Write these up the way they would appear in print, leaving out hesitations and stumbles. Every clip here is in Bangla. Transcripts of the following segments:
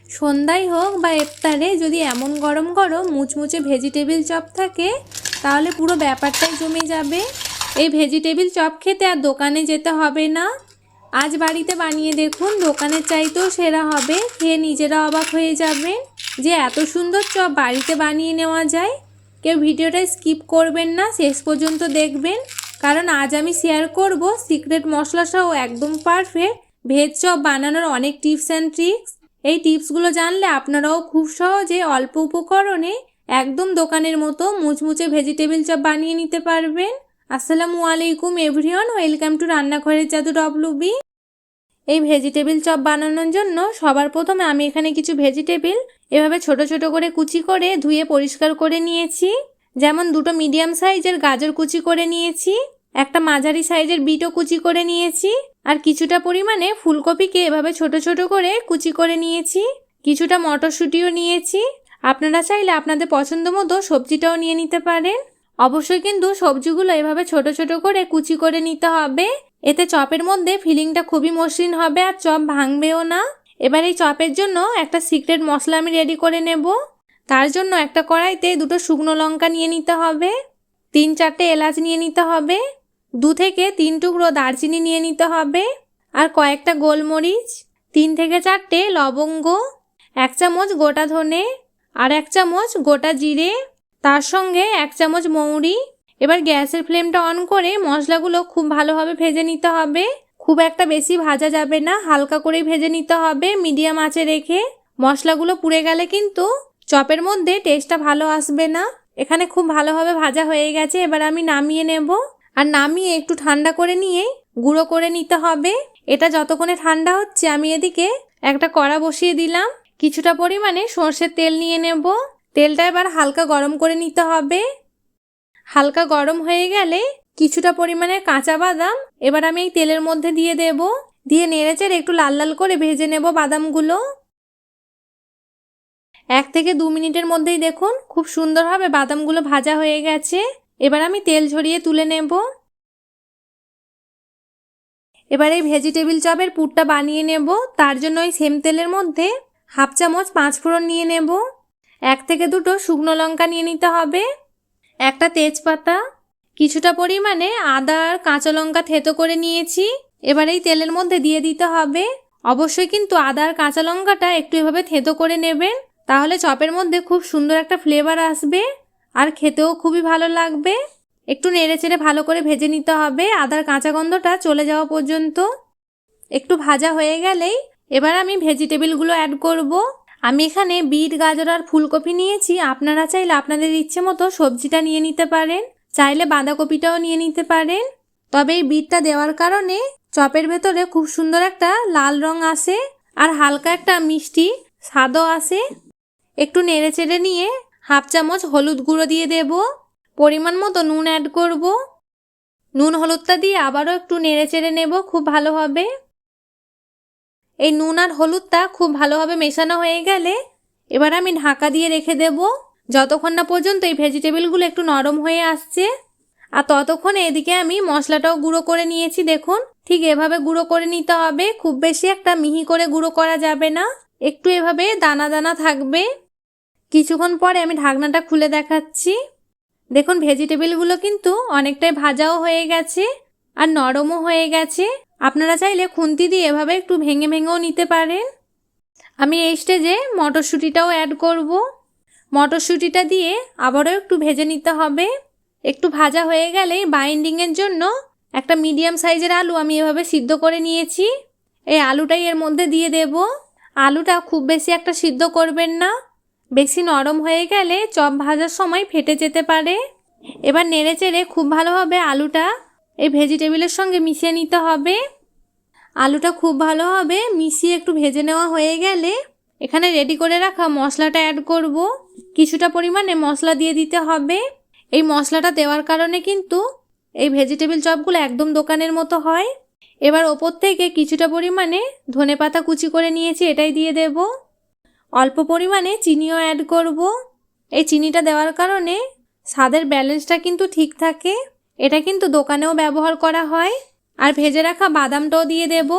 সন্ধ্যায় হোক বা ইফতারে যদি এমন গরম গরম মুচমুচে ভেজিটেবিল চপ থাকে তাহলে পুরো ব্যাপারটাই জমে যাবে। এই ভেজিটেবিল চপ খেতে আর দোকানে যেতে হবে না। আজ বাড়িতে বানিয়ে দেখুন, দোকানের চাইতেও সেরা হবে। খেয়ে নিজেরা অবাক হয়ে যাবেন যে এত সুন্দর চপ বাড়িতে বানিয়ে নেওয়া যায়। কেউ ভিডিওটা স্কিপ করবেন না, শেষ পর্যন্ত দেখবেন, কারণ আজ আমি শেয়ার করব সিক্রেট মশলা সহ একদম পারফেক্ট ভেজ চপ বানানোর অনেক টিপস অ্যান্ড ট্রিক্স। এই টিপসগুলো জানলে আপনারাও খুব সহজে অল্প উপকরণে একদম দোকানের মতো মুচমুচে ভেজিটেবিল চপ বানিয়ে নিতে পারবেন। আসসালামু আলাইকুম এভরিওয়ান, ওয়েলকাম টু রান্নাঘরের জাদু ডব্লুবি। এই ভেজিটেবিল চপ বানানোর জন্য সবার প্রথমে আমি এখানে কিছু ভেজিটেবিল এভাবে ছোট ছোট করে কুচি করে ধুয়ে পরিষ্কার করে নিয়েছি। যেমন দুটো মিডিয়াম সাইজের গাজর কুচি করে নিয়েছি, একটা মাঝারি সাইজের বিটও কুচি করে নিয়েছি, আর কিছুটা পরিমাণে ফুলকপিকে এভাবে ছোট ছোট করে কুচি করে নিয়েছি। কিছুটা মটরশুঁটিও নিয়েছি। আপনারা চাইলে আপনাদের পছন্দ মতো সবজিটাও নিয়ে নিতে পারেন। অবশ্যই কিন্তু সবজিগুলো এভাবে ছোট ছোট করে কুচি করে নিতে হবে, এতে চপের মধ্যে ফিলিংটা খুবই মসৃণ হবে আর চপ ভাঙবেও না। এবার এই চপের জন্য একটা সিক্রেট মশলা আমি রেডি করে নেব। তার জন্য একটা কড়াইতে দুটো শুকনো লঙ্কা নিয়ে নিতে হবে, 3-4টে এলাচ নিয়ে নিতে হবে, 2 থেকে 3 টুকরো দারচিনি নিয়ে নিতে হবে, আর কয়েকটা গোলমরিচ, 3 থেকে 4টে লবঙ্গ, 1 চামচ গোটা ধনে, আর 1 চামচ গোটা জিরে, তার সঙ্গে 1 চামচ মৌরি। এবার গ্যাসের ফ্লেমটা অন করে মশলাগুলো খুব ভালোভাবে ভেজে নিতে হবে। খুব একটা বেশি ভাজা যাবে না, হালকা করেই ভেজে নিতে হবে মিডিয়াম আঁচে রেখে। মশলাগুলো পুড়ে গেলে কিন্তু চপের মধ্যে টেস্টটা ভালো আসবে না। এখানে খুব ভালোভাবে ভাজা হয়ে গেছে, এবার আমি নামিয়ে নেব। আর নামিয়ে একটু ঠান্ডা করে নিয়ে গুঁড়ো করে নিতে হবে। এটা যতক্ষণে ঠান্ডা হচ্ছে আমি এদিকে একটা কড়া বসিয়ে দিলাম। কিছুটা পরিমাণে সর্ষের তেল নিয়ে নেব। তেলটা এবার হালকা গরম করে নিতে হবে। হালকা গরম হয়ে গেলে কিছুটা পরিমাণে কাঁচা বাদাম এবার আমি এই তেলের মধ্যে দিয়ে দেব। দিয়ে নেড়েচেড়ে একটু লাল লাল করে ভেজে নেব বাদামগুলো। 1 থেকে 2 মিনিটের মধ্যেই দেখুন খুব সুন্দরভাবে বাদামগুলো ভাজা হয়ে গেছে। এবার আমি তেল ঝরিয়ে তুলে নেব। এবার এই ভেজিটেবিল চপের পুরটা বানিয়ে নেব। তার জন্য ওই সেম তেলের মধ্যে 1/2 চামচ 5 ফোড়ন নিয়ে নেব, 1 থেকে 2টো শুকনো লঙ্কা নিয়ে নিতে হবে, একটা তেজপাতা, কিছুটা পরিমাণে আদা আর কাঁচা লঙ্কা থেতো করে নিয়েছি। এবার এই তেলের মধ্যে দিয়ে দিতে হবে। অবশ্যই কিন্তু আদা আর কাঁচা লঙ্কাটা একটু এভাবে থেতো করে নেবেন, তাহলে চপের মধ্যে খুব সুন্দর একটা ফ্লেভার আসবে আর খেতেও খুবই ভালো লাগবে। একটু নেড়েচেড়ে ভালো করে ভেজে নিতে হবে আদার কাঁচা গন্ধটা চলে যাওয়া পর্যন্ত। একটু ভাজা হয়ে গেলেই এবার আমি ভেজিটেবিলগুলো অ্যাড করব। আমি এখানে বিট, গাজর আর ফুলকপি নিয়েছি। আপনারা চাইলে আপনাদের ইচ্ছে মতো সবজিটা নিয়ে নিতে পারেন, চাইলে বাঁধাকপিটাও নিয়ে নিতে পারেন। তবে এই বিটটা দেওয়ার কারণে চপের ভেতরে খুব সুন্দর একটা লাল রং আসে আর হালকা একটা মিষ্টি স্বাদও আসে। একটু নেড়েচেড়ে নিয়ে 1/2 চামচ হলুদ গুঁড়ো দিয়ে দেব। পরিমাণ মতো নুন অ্যাড করব। নুন হলুদটা দিয়ে আবারও একটু নেড়েচেড়ে নেব খুব ভালোভাবে। এই নুন আর হলুদটা খুব ভালোভাবে মেশানো হয়ে গেলে এবার আমি ঢাকা দিয়ে রেখে দেব যতক্ষণ না পর্যন্ত এই ভেজিটেবিলগুলো একটু নরম হয়ে আসছে। আর ততক্ষণে এদিকে আমি মশলাটাও গুঁড়ো করে নিয়েছি। দেখুন ঠিক এভাবে গুঁড়ো করে নিতে হবে, খুব বেশি একটা মিহি করে গুঁড়ো করা যাবে না, একটু এভাবে দানা দানা থাকবে। কিছুক্ষণ পরে আমি ঢাকনাটা খুলে দেখাচ্ছি। দেখুন ভেজিটেবিলগুলো কিন্তু অনেকটাই ভাজাও হয়ে গেছে আর নরমও হয়ে গেছে। আপনারা চাইলে খুন্তি দিয়ে এভাবে একটু ভেঙে ভেঙেও নিতে পারেন। আমি এই স্টেজে মটরশুঁটিটাও অ্যাড করব। মটরশুঁটিটা দিয়ে আবারও একটু ভেজে নিতে হবে। একটু ভাজা হয়ে গেলেই বাইন্ডিংয়ের জন্য একটা মিডিয়াম সাইজের আলু আমি এভাবে সিদ্ধ করে নিয়েছি। এই আলুটাই এর মধ্যে দিয়ে দেব। আলুটা খুব বেশি একটা সিদ্ধ করবেন না, বেশি নরম হয়ে গেলে চপ ভাজার সময় ফেটে যেতে পারে। এবার নেড়েচেড়ে খুব ভালোভাবে আলুটা এই ভেজিটেবিলের সঙ্গে মিশিয়ে নিতে হবে। আলুটা খুব ভালোভাবে মিশিয়ে একটু ভেজে নেওয়া হয়ে গেলে এখানে রেডি করে রাখা মশলাটা অ্যাড করব। কিছুটা পরিমাণে মশলা দিয়ে দিতে হবে। এই মশলাটা দেওয়ার কারণে কিন্তু এই ভেজিটেবিল চপগুলো একদম দোকানের মতো হয়। এবার ওপর থেকে কিছুটা পরিমাণে ধনেপাতা কুচি করে নিয়েছি, এটাই দিয়ে দেব। অল্প পরিমাণে চিনিও অ্যাড করব। এই চিনিটা দেওয়ার কারণে স্বাদের ব্যালেন্সটা কিন্তু ঠিক থাকে। এটা কিন্তু দোকানেও ব্যবহার করা হয়। আর ভেজে রাখা বাদামটাও দিয়ে দেব।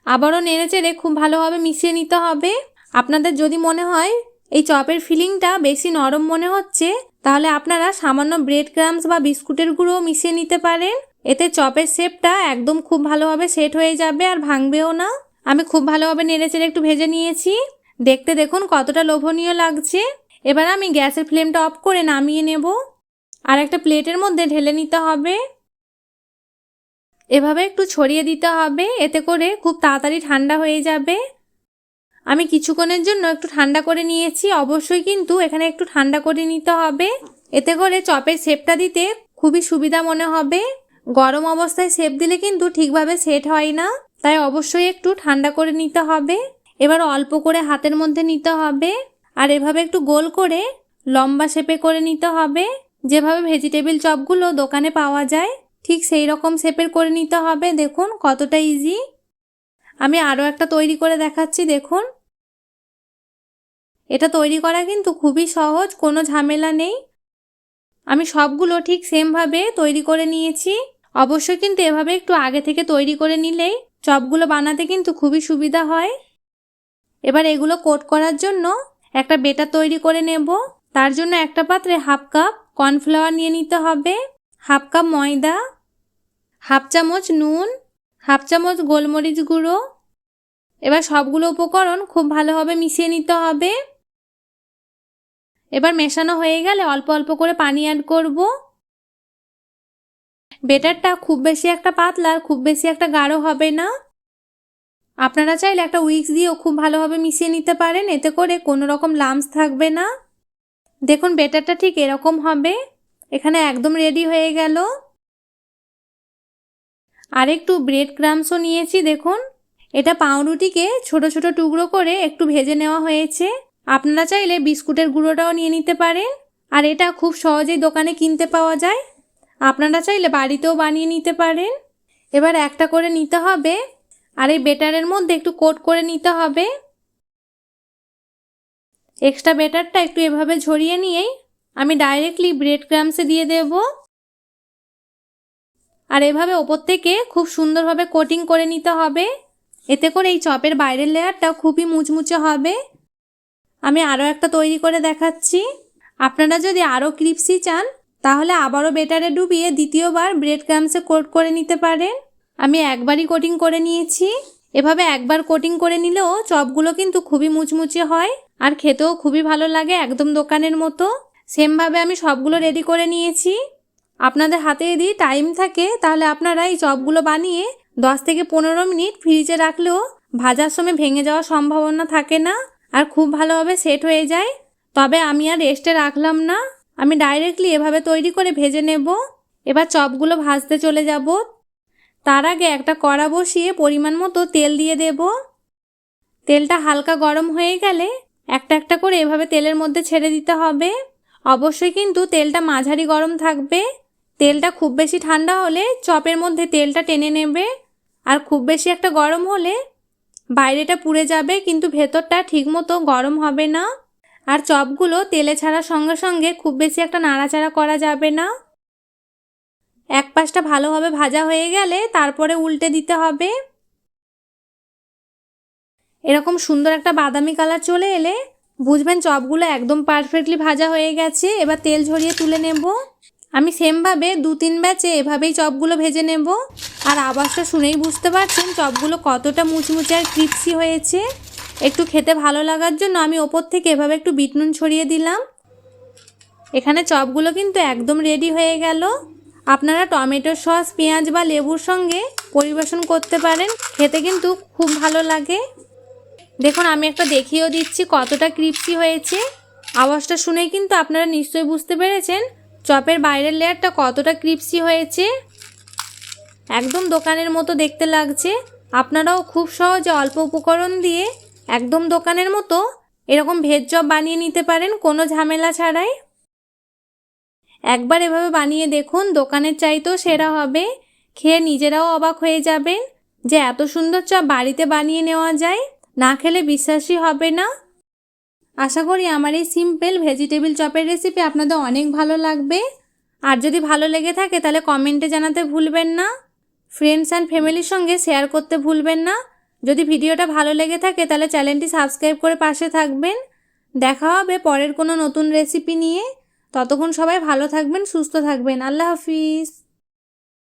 আবারও নেড়েচেড়ে খুব ভালোভাবে মিশিয়ে নিতে হবে। আপনাদের যদি মনে হয় এই চপের ফিলিংটা বেশি নরম মনে হচ্ছে, তাহলে আপনারা সামান্য ব্রেড ক্রাম্বস বা বিস্কুটের গুঁড়ো মিশিয়ে নিতে পারেন। এতে চপের শেপটা একদম খুব ভালোভাবে সেট হয়ে যাবে আর ভাঙবেও না। আমি খুব ভালোভাবে নেড়েচেড়ে একটু ভেজে নিয়েছি। দেখতে দেখুন কতটা লোভনীয় লাগছে। এবার আমি গ্যাসের ফ্লেমটা অফ করে নামিয়ে নেব আর একটা প্লেটের মধ্যে ঢেলে নিতে হবে। এভাবে একটু ছড়িয়ে দিতে হবে, এতে করে খুব তাড়াতাড়ি ঠান্ডা হয়ে যাবে। আমি কিছুক্ষণের জন্য একটু ঠান্ডা করে নিয়েছি। অবশ্যই কিন্তু এখানে একটু ঠান্ডা করে নিতে হবে, এতে করে চপের শেপটা দিতে খুবই সুবিধা মনে হবে। গরম অবস্থায় শেপ দিলে কিন্তু ঠিকভাবে সেট হয় না, তাই অবশ্যই একটু ঠান্ডা করে নিতে হবে। এবার অল্প করে হাতের মধ্যে নিতে হবে আর এভাবে একটু গোল করে লম্বা শেপে করে নিতে হবে। যেভাবে ভেজিটেবিল চপগুলো দোকানে পাওয়া যায় ঠিক সেই রকম শেপের করে নিতে হবে। দেখুন কতটা ইজি। আমি আরও একটা তৈরি করে দেখাচ্ছি। দেখুন, এটা তৈরি করা কিন্তু খুবই সহজ, কোনো ঝামেলা নেই। আমি সবগুলো ঠিক সেমভাবে তৈরি করে নিয়েছি। অবশ্যই কিন্তু এভাবে একটু আগে থেকে তৈরি করে নিলেই চপগুলো বানাতে কিন্তু খুবই সুবিধা হয়। এবার এগুলো কোট করার জন্য একটা বেটার তৈরি করে নেব। তার জন্য একটা পাত্রে হাফ কাপ কর্নফ্লাওয়ার নিয়ে নিতে হবে, হাফ কাপ ময়দা, হাফ চামচ নুন, হাফ চামচ গোলমরিচ গুঁড়ো। এবার সবগুলো উপকরণ খুব ভালোভাবে মিশিয়ে নিতে হবে। এবার মেশানো হয়ে গেলে অল্প অল্প করে পানি অ্যাড করব। বেটারটা খুব বেশি একটা পাতলা আর খুব বেশি একটা গাঢ় হবে না। আপনারা চাইলে একটা উইক্স দিয়েও খুব ভালোভাবে মিশিয়ে নিতে পারেন, এতে করে কোনো রকম লাম্পস থাকবে না। দেখুন বেটারটা ঠিক এরকম হবে। এখানে একদম রেডি হয়ে গেল। আর একটু ব্রেড ক্রাম্বসও নিয়েছি। দেখুন, এটা পাউরুটিকে ছোট ছোট টুকরো করে একটু ভেজে নেওয়া হয়েছে। আপনারা চাইলে বিস্কুটের গুঁড়োটাও নিয়ে নিতে পারেন, আর এটা খুব সহজেই দোকানে কিনতে পাওয়া যায়। আপনারা চাইলে বাড়িতেও বানিয়ে নিতে পারেন। এবার একটা করে নিতে হবে আর এই বেটারের মধ্যে একটু কোট করে নিতে হবে। এক্সট্রা বেটারটা একটু এভাবে ঝরিয়ে নিয়েই আমি ডাইরেক্টলি ব্রেড ক্রাম্বসে দিয়ে দেব আর এভাবে ওপর থেকে খুব সুন্দরভাবে কোটিং করে নিতে হবে। এতে করে এই চপের বাইরের লেয়ারটা খুবই মুচমুচে হবে। আমি আরও একটা তৈরি করে দেখাচ্ছি। আপনারা যদি আরও ক্রিপসি চান তাহলে আবারও বেটারে ডুবিয়ে দ্বিতীয়বার ব্রেড ক্রাম্বসে কোট করে নিতে পারেন। আমি একবারই কোটিং করে নিয়েছি। এভাবে একবার কোটিং করে নিলেও চপগুলো কিন্তু খুবই মুচমুচে হয় আর খেতেও খুবই ভালো লাগে, একদম দোকানের মতো। সেমভাবে আমি সবগুলো রেডি করে নিয়েছি। আপনাদের হাতে যদি টাইম থাকে তাহলে আপনারা এই চপগুলো বানিয়ে 10 থেকে 15 মিনিট ফ্রিজে রাখলেও ভাজার সময় ভেঙে যাওয়ার সম্ভাবনা থাকে না আর খুব ভালোভাবে সেট হয়ে যায়। তবে আমি আর রেস্টে রাখলাম না, আমি ডাইরেক্টলি এভাবে তৈরি করে ভেজে নেব। এবার চপগুলো ভাজতে চলে যাব। তার আগে একটা কড়া বসিয়ে পরিমাণ মতো তেল দিয়ে দেব। তেলটা হালকা গরম হয়ে গেলে একটা একটা করে এভাবে তেলের মধ্যে ছেড়ে দিতে হবে। অবশ্যই কিন্তু তেলটা মাঝারি গরম থাকবে। তেলটা খুব বেশি ঠান্ডা হলে চপের মধ্যে তেলটা টেনে নেবে, আর খুব বেশি একটা গরম হলে বাইরেটা পুড়ে যাবে কিন্তু ভেতরটা ঠিকমতো গরম হবে না। আর চপগুলো তেলে ছাড়ার সঙ্গে সঙ্গে খুব বেশি একটা নাড়াচাড়া করা যাবে না। এক পাশটা ভালোভাবে ভাজা হয়ে গেলে তারপরে উল্টে দিতে হবে। এরকম সুন্দর একটা বাদামি কালার চলে এলে বুঝবেন চপগুলো একদম পারফেক্টলি ভাজা হয়ে গেছে। এবার তেল ঝরিয়ে তুলে নেব। আমি সেমভাবে 2-3 ব্যাচে এভাবেই চপগুলো ভেজে নেব। আর আওয়াজটা শুনেই বুঝতে পারছেন চপগুলো কতটা মুচমুচে আর ক্রিপসি হয়েছে। একটু খেতে ভালো লাগার জন্য আমি ওপর থেকে এভাবে একটু বিট নুন ছড়িয়ে দিলাম। এখানে চপগুলো কিন্তু একদম রেডি হয়ে গেল। আপনারা টমেটো সস, পেঁয়াজ বা লেবুর সঙ্গে পরিবেশন করতে পারেন, খেতে কিন্তু খুব ভালো লাগে। দেখুন আমি একটা দেখিয়েও দিচ্ছি কতটা ক্রিপসি হয়েছে। আওয়াজটা শুনেই কিন্তু আপনারা নিশ্চয়ই বুঝতে পেরেছেন চপের বাইরের লেয়ারটা কতটা ক্রিপসি হয়েছে। একদম দোকানের মতো দেখতে লাগছে। আপনারাও খুব সহজে অল্প উপকরণ দিয়ে একদম দোকানের মতো এরকম ভেজ চপ বানিয়ে নিতে পারেন কোনো ঝামেলা ছাড়াই। একবার এভাবে বানিয়ে দেখুন, দোকানের চাইতেও সেরা হবে। খেয়ে নিজেরাও অবাক হয়ে যাবেন যে এত সুন্দর চপ বাড়িতে বানিয়ে নেওয়া যায়। না খেলে বিশ্বাসই হবে না। আশা করি আমার এই সিম্পল ভেজিটেবিল চপের রেসিপি আপনাদের অনেক ভালো লাগবে। আর যদি ভালো লেগে থাকে তাহলে কমেন্টে জানাতে ভুলবেন না। ফ্রেন্ডস অ্যান্ড ফ্যামিলির সঙ্গে শেয়ার করতে ভুলবেন না। যদি ভিডিওটা ভালো লেগে থাকে তাহলে চ্যানেলটি সাবস্ক্রাইব করে পাশে থাকবেন। দেখা হবে পরের কোনো নতুন রেসিপি নিয়ে। ততক্ষণ সবাই ভালো থাকবেন, সুস্থ থাকবেন। আল্লাহ হাফিজ।